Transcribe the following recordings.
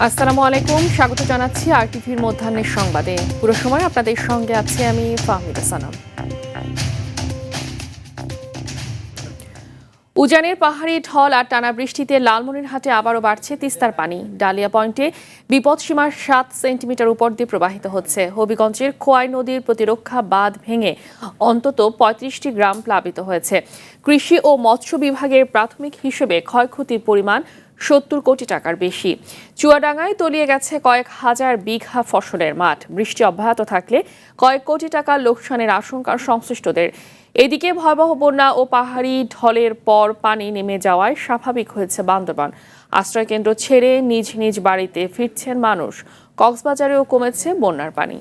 আসসালামু আলাইকুম, স্বাগত জানাচ্ছি আরটিভির মধ্যাহ্নের সংবাদে। পুরো সময় আপনাদের সঙ্গে আছি আমি ফাহমিদা সানাম। উজানের পাহাড়ি ঢল আর টানা বৃষ্টিতে লালমনিরহাটে আবারও বাড়ছে তিস্তার পানি। ডালিয়া পয়েন্টে বিপদসীমার 7 সেন্টিমিটার উপর দিয়ে প্রবাহিত হচ্ছে। হবিগঞ্জের খোয়াই নদীর প্রতিরক্ষা বাঁধ ভেঙে অন্তত 35টি গ্রাম প্লাবিত হয়েছে। কৃষি ও মৎস্য বিভাগের প্রাথমিক হিসেবে ক্ষয়ক্ষতির পরিমাণ 70 কোটি টাকার বেশি। চুয়াডাঙ্গায় তলিয়ে গেছে কয়েক হাজার বিঘা ফসলের মাঠ। বৃষ্টি অব্যাহত থাকলে কয়েক কোটি টাকার লোকসানের আশঙ্কা সংশ্লিষ্টদের। এদিকে ভয়াবহ বন্যা ও পাহাড়ি ঢলের পর পানি নেমে যাওয়ায় স্বাভাবিক হয়েছে বান্দরবান। আশ্রয়কেন্দ্র ছেড়ে নিজ নিজ বাড়িতে ফিরছেন মানুষ। কক্সবাজারেও কমেছে বন্যার পানি।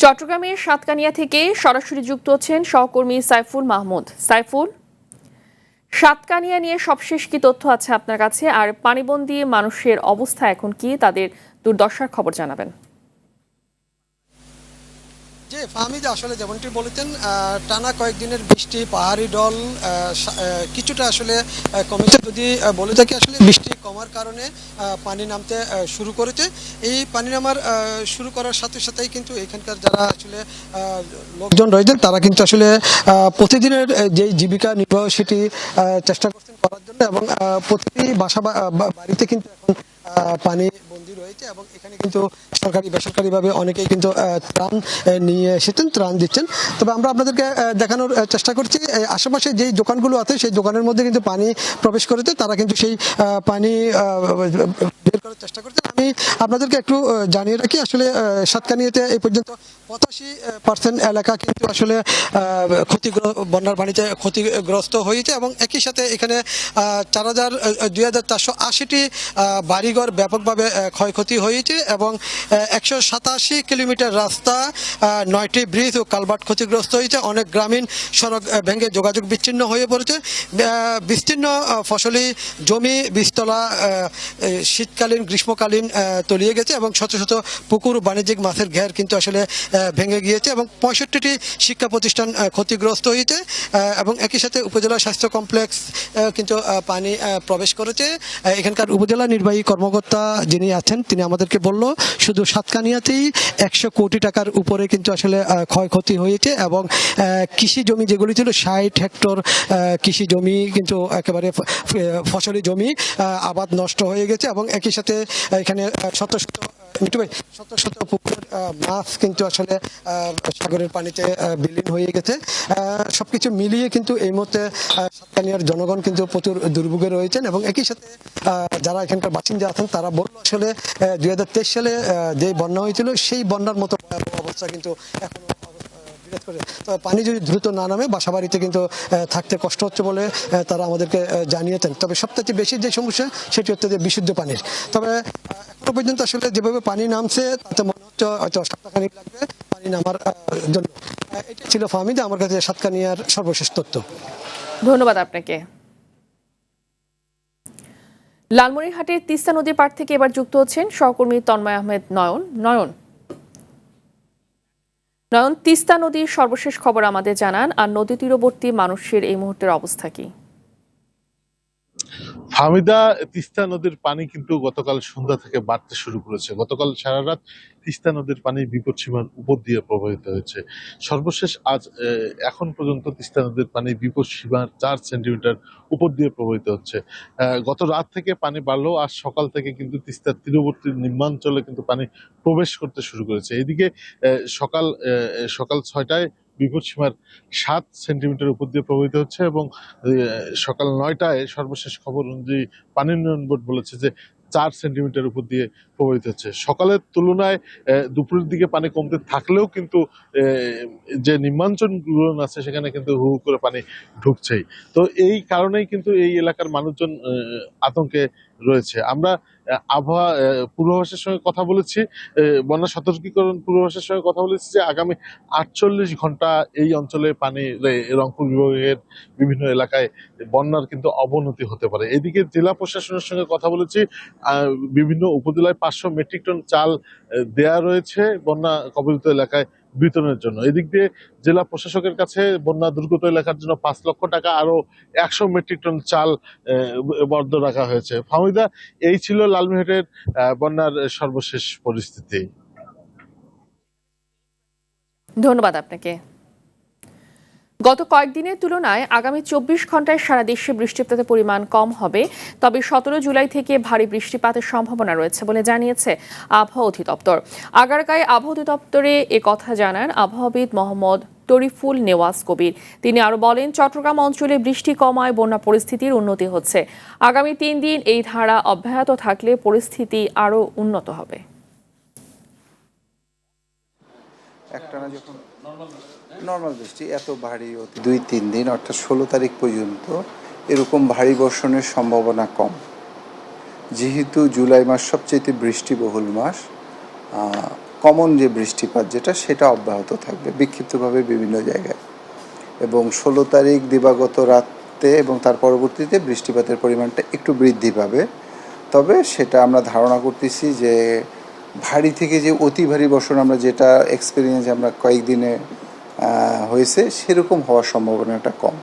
চট্টগ্রামের সাতকানিয়া থেকে সরাসরি যুক্ত হচ্ছেন সহকর্মী সাইফুল মাহমুদ। সাইফুল, সাতকানিয়া নিয়ে সবশেষ কি তথ্য আছে আপনার কাছে, আর পানিবন্দী মানুষের অবস্থা এখন কি, তাদের দুর্দশার খবর জানাবেন। জি ফাহমিদ, আসলে যেমনটি বলেছেন, টানা কয়েকদিনের বৃষ্টি, পাহাড়ি ঢল কিছুটা আসলে কমেছে। যদি বলে থাকি, আসলে বৃষ্টি কমার কারণে পানি নামতে শুরু করেছে। এই পানি নামার শুরু করার সাথে সাথেই কিন্তু এখানকার যারা আসলে লোকজন রয়েছেন, তারা কিন্তু আসলে প্রতিদিনের যেই জীবিকা নির্বাহ সেটি চেষ্টা করছেন করার জন্য, এবং প্রতিটি বাড়িতে কিন্তু এখন পানি বন্দী রয়েছে, এবং এখানে কিন্তু সরকারি বেসরকারিভাবে অনেকেই কিন্তু ত্রাণ নিয়ে এসেছেন, ত্রাণ দিচ্ছেন। তবে আমরা আপনাদেরকে দেখানোর চেষ্টা করছি, আশেপাশে যেই দোকানগুলো আছে সেই দোকানের মধ্যে কিন্তু পানি প্রবেশ করেছে, তারা কিন্তু সেই পানি বের করার চেষ্টা করছে। আমি আপনাদেরকে একটু জানিয়ে রাখি, আসলে সাতকানিয়াতে এই পর্যন্ত 85% এলাকা কিন্তু আসলে বন্যার পানিতে ক্ষতিগ্রস্ত হয়েছে, এবং একই সাথে এখানে 2480টি বাড়িঘর ব্যাপকভাবে ক্ষয়ক্ষতি হয়েছে, এবং 187 কিলোমিটার রাস্তা, 9টি ব্রিজ ও কালভার্ট ক্ষতিগ্রস্ত হয়েছে। অনেক গ্রামীণ সড়ক ভেঙে যোগাযোগ বিচ্ছিন্ন হয়ে পড়েছে। বিস্তীর্ণ ফসলি জমি, বীজতলা শীতকালীন গ্রীষ্মকালীন তলিয়ে গেছে, এবং শত শত পুকুর, বাণিজ্যিক মাছের ঘের কিন্তু আসলে ভেঙে গিয়েছে, এবং 65টি শিক্ষা প্রতিষ্ঠান ক্ষতিগ্রস্ত হয়েছে, এবং একই সাথে উপজেলা স্বাস্থ্য কমপ্লেক্স কিন্তু পানি প্রবেশ করেছে। এখানকার উপজেলা নির্বাহী কর্মকর্তা যিনি আছেন, তিনি আমাদেরকে বলল শুধু সাতকানিয়াতেই 100 কোটি টাকার উপরে কিন্তু আসলে ক্ষয়ক্ষতি হয়েছে, এবং কৃষি জমি যেগুলি ছিল 60 হেক্টর কৃষি জমি কিন্তু একেবারে ফসলি জমি আবাদ নষ্ট হয়ে গেছে, এবং একই সাথে এখানে শত শত শত শত পুকুরের মাছ কিন্তু আসলে সাগরের পানিতে বিলীন হয়ে গেছে। সবকিছু মিলিয়ে কিন্তু এই মুহূর্তে সাতকানিয়ার জনগণ কিন্তু প্রচুর দুর্ভোগে রয়েছেন, এবং একই সাথে যারা এখানকার বাসিন্দা আছেন তারা বলল আসলে 2023 সালে যে বন্যা হয়েছিল সেই বন্যার মতো অবস্থা কিন্তু এখনো বিরাজ করে। তো পানি যদি দ্রুত না নামে বাসাবাড়িতে কিন্তু থাকতে কষ্ট হচ্ছে বলে তারা আমাদেরকে জানিয়েছেন। তবে সবথেকে বেশি যে সমস্যা সেটি হচ্ছে যে বিশুদ্ধ পানির। তবে এখনো পর্যন্ত আসলে যেভাবে পানি নামছে তাতে মনে হচ্ছে হয়তো সপ্তাহখানেক লাগবে পানি নামার জন্য। এটাই ছিল ফাহমিদা আমার কাছে সাতকানিয়ার সর্বশেষ তথ্য। ধন্যবাদ আপনাকে। লালমনিরহাটের তিস্তা নদীর পাড় থেকে এবার যুক্ত হচ্ছেন সহকর্মী তন্ময় আহমেদ নয়ন। নয়ন, তিস্তা নদীর সর্বশেষ খবর আমাদের জানান, আর নদী তীরবর্তী মানুষের এই মুহূর্তের অবস্থা কি? হামিদা, তিস্তা নদীর পানি কিন্তু গতকাল সন্ধ্যা থেকে বাড়তে শুরু করেছে। গতকাল সারা রাত তিস্তা নদীর পানি বিপদসীমার উপর দিয়ে প্রবাহিত হয়েছে। সর্বশেষ আজ এখন পর্যন্ত তিস্তা নদীর পানি বিপদসীমার 4 সেন্টিমিটার উপর দিয়ে প্রবাহিত হচ্ছে। গত রাত থেকে পানি বাড়লেও আজ সকাল থেকে কিন্তু তিস্তার তীরবর্তী নিম্নাঞ্চলে কিন্তু পানি প্রবেশ করতে শুরু করেছে। এদিকে সকাল সকাল 6টায় বিপদসীমার 7 সেন্টিমিটার উপর দিয়ে প্রবাহিত হচ্ছে, এবং সকাল 9টায় সর্বশেষ খবর অনুযায়ী পানি উন্নয়ন বোর্ড বলেছে যে 4 সেন্টিমিটার উপর দিয়ে প্রবাহিত হচ্ছে। সকালের তুলনায় দুপুরের দিকে পানি কমতে থাকলেও কিন্তু যে নিম্নাঞ্চলগুলো আছে সেখানে কিন্তু হু হু করে পানি ঢুকছেই। তো এই কারণেই কিন্তু এই এলাকার মানুষজন আতঙ্কে রয়েছে। আমরা আবহাওয়া পূর্বাভাসের সঙ্গে কথা বলেছি, বন্যা সতর্কীকরণ পূর্বাভাসের সঙ্গে কথা বলেছি যে আগামী 48 ঘন্টা এই অঞ্চলে পানি রংপুর বিভাগের বিভিন্ন এলাকায় বন্যার কিন্তু অবনতি হতে পারে। এদিকে জেলা প্রশাসনের সঙ্গে কথা বলেছি, বিভিন্ন উপজেলায় 500 মেট্রিক টন চাল দেয়া রয়েছে বন্যা কবলিত এলাকায় বিতরণের জন্য। এদিক দিয়ে জেলা প্রশাসকের কাছে বন্যা দুর্গত এলাকার জন্য 5 লক্ষ টাকা আরো 100 মেট্রিক টন চাল বরাদ্দ রাখা হয়েছে। ফাহমিদা, এই ছিল লালমনিরহাটের বন্যার সর্বশেষ পরিস্থিতি। ধন্যবাদ আপনাকে। গত কয়েকদিনের তুলনায় আগামী 24 ঘন্টায় সারা দেশে বৃষ্টিপাতের পরিমাণ কম হবে, তবে 17 জুলাই থেকে ভারী বৃষ্টিপাতের সম্ভাবনা রয়েছে বলে জানিয়েছে আবহাওয়া অধিদপ্তর। আগারগাঁয়ে আবহাওয়া অধিদপ্তরে কথা জানান আবহাওয়াবিদ মোহাম্মদ তরিফুল নেওয়াজ কবির। তিনি আরো বলেন, চট্টগ্রাম অঞ্চলে বৃষ্টি কমায় বন্যা পরিস্থিতির উন্নতি হচ্ছে। আগামী 3 দিন এই ধারা অব্যাহত থাকলে পরিস্থিতি আরো উন্নত হবে। একটানা যখন নর্মাল বৃষ্টি এত ভারী 2-3 দিন অর্থাৎ 16 তারিখ পর্যন্ত এরকম ভারী বর্ষণের সম্ভাবনা কম। যেহেতু জুলাই মাস সবচেয়ে বৃষ্টিবহুল মাস, কমন যে বৃষ্টিপাত যেটা সেটা অব্যাহত থাকবে বিক্ষিপ্তভাবে বিভিন্ন জায়গায়, এবং 16 তারিখ দিবাগত রাতে এবং তার পরবর্তীতে বৃষ্টিপাতের পরিমাণটা একটু বৃদ্ধি পাবে। তবে সেটা আমরা ধারণা করতেছি যে ভারী থেকে যে অতি ভারী বর্ষণ আমরা যেটা এক্সপিরিয়েন্স আমরা কয়েকদিনে হয়েছে সেরকম হওয়ার সম্ভাবনাটা কম।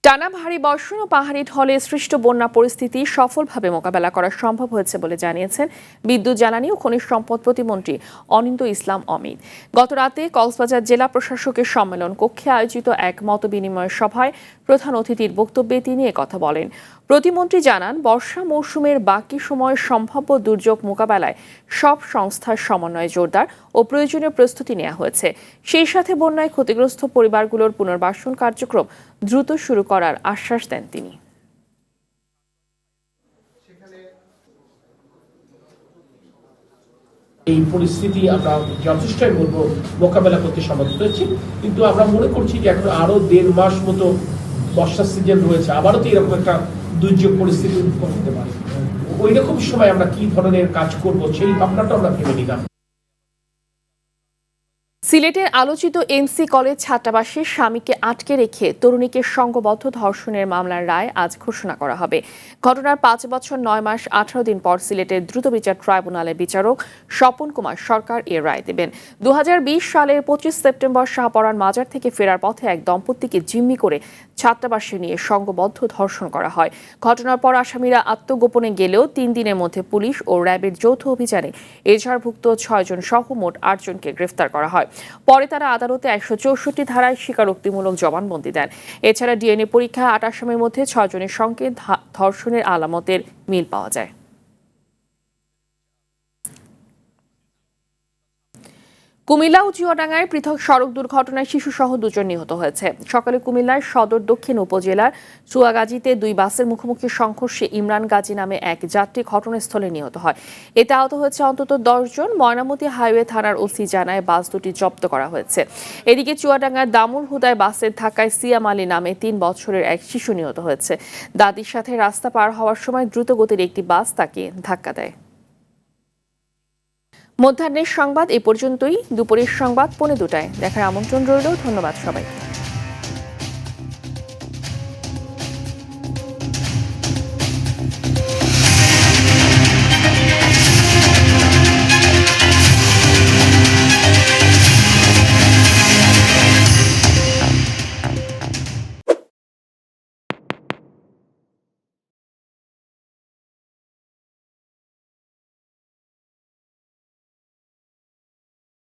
টানা ভারী বর্ষণ ও পাহাড়ি ঢলে সৃষ্ট বন্যা পরিস্থিতি সফলভাবে মোকাবেলা করা সম্ভব হয়েছে বলে জানিয়েছেন বিদ্যুৎ, জ্বালানি ও খনিজ সম্পদ প্রতিমন্ত্রী অনিন্দ ইসলাম অমিত। গত রাতে কক্সবাজার জেলা প্রশাসকের সম্মেলন কক্ষে আয়োজিত এক মতবিনিময় সভায় প্রধান অতিথির বক্তব্যে তিনি একথা বলেন। প্রতিমন্ত্রী জানান, বর্ষা মৌসুমের বাকি সময় সম্ভাব্য দুর্যোগ মোকাবেলায় সব সংস্থার সমন্বয় জোরদার ও প্রয়োজনীয় প্রস্তুতি নেওয়া হয়েছে। সেই সাথে বন্যায় ক্ষতিগ্রস্ত পরিবারগুলোর পুনর্বাসন কার্যক্রম দ্রুত শুরু করার আশ্বাস দেন তিনি। এই পরিস্থিতি আমরা যথেষ্টই বলবো মোকাবেলা করতে সমর্থ হয়েছি, কিন্তু আমরা মনে করছি যে এখন আরো 1.5 মাস মতো বর্ষার সিজন রয়েছে, আবারও তো এরকম একটা দুর্যোগ পরিস্থিতি উৎপন্ন হতে পারে। ওই রকম সময় আমরা কি ধরনের কাজ করব সেই ভাবনাটা আমরা ভেবে নিলাম। সিলেটের আলোচিত এমসি কলেজ ছাত্রাবাসে স্বামীকে আটকে রেখে তরুণীকে সংঘবদ্ধ ধর্ষণের মামলার রায় আজ ঘোষণা করা হবে। ঘটনার 5 বছর 9 মাস 18 দিন পর সিলেটের দ্রুত বিচার ট্রাইব্যুনালের বিচারক স্বপন কুমার সরকার এর রায় দেবেন। 2020 সালের 25 সেপ্টেম্বর শাহপরান মাজার থেকে ফেরার পথে এক দম্পতিকে জিম্মি করে ছাত্রাবাসে নিয়ে সংঘবদ্ধ ধর্ষণ করা হয়। ঘটনার পর আসামিরা আত্মগোপনে গেলেও 3 দিনের মধ্যে পুলিশ ও র্যাবের যৌথ অভিযানে এজাহারভুক্ত 6 জন সহ মোট 8 জনকে গ্রেফতার করা হয়। পরে তারা আদালতে 164 ধারায় স্বীকারোক্তিমূলক জবানবন্দি দেন। এছাড়া ডিএনএ পরীক্ষায় 8 আসামির মধ্যে 6 জনের সঙ্গে ধর্ষণের আলামতের মিল পাওয়া যায়। কুমিল্লা ও চুয়াডাঙ্গায় পৃথক সড়ক দুর্ঘটনায় শিশুসহ 2 জন নিহত হয়েছে। সকালে কুমিল্লার সদর দক্ষিণ উপজেলার চুয়াগাজীতে 2 বাসের মুখোমুখি সংঘর্ষে ইমরান গাজী নামে এক যাত্রী ঘটনাস্থলে নিহত হয়। এতে আহত হয়েছে অন্তত 10 জন। ময়নামতি হাইওয়ে থানার ওসি জানায় বাস দুটি জব্দ করা হয়েছে। এদিকে চুয়াডাঙ্গার দামুর হুদায় বাসের ধাক্কায় সিয়াম আলী নামে 3 বছরের এক শিশু নিহত হয়েছে। দাদির সাথে রাস্তা পার হওয়ার সময় দ্রুতগতির একটি বাস তাকে ধাক্কা দেয়। মধ্যাহ্নের সংবাদ এ পর্যন্তই। দুপুরের সংবাদ 2:45 দেখার আমন্ত্রণ রইল। ধন্যবাদ সবাইকে।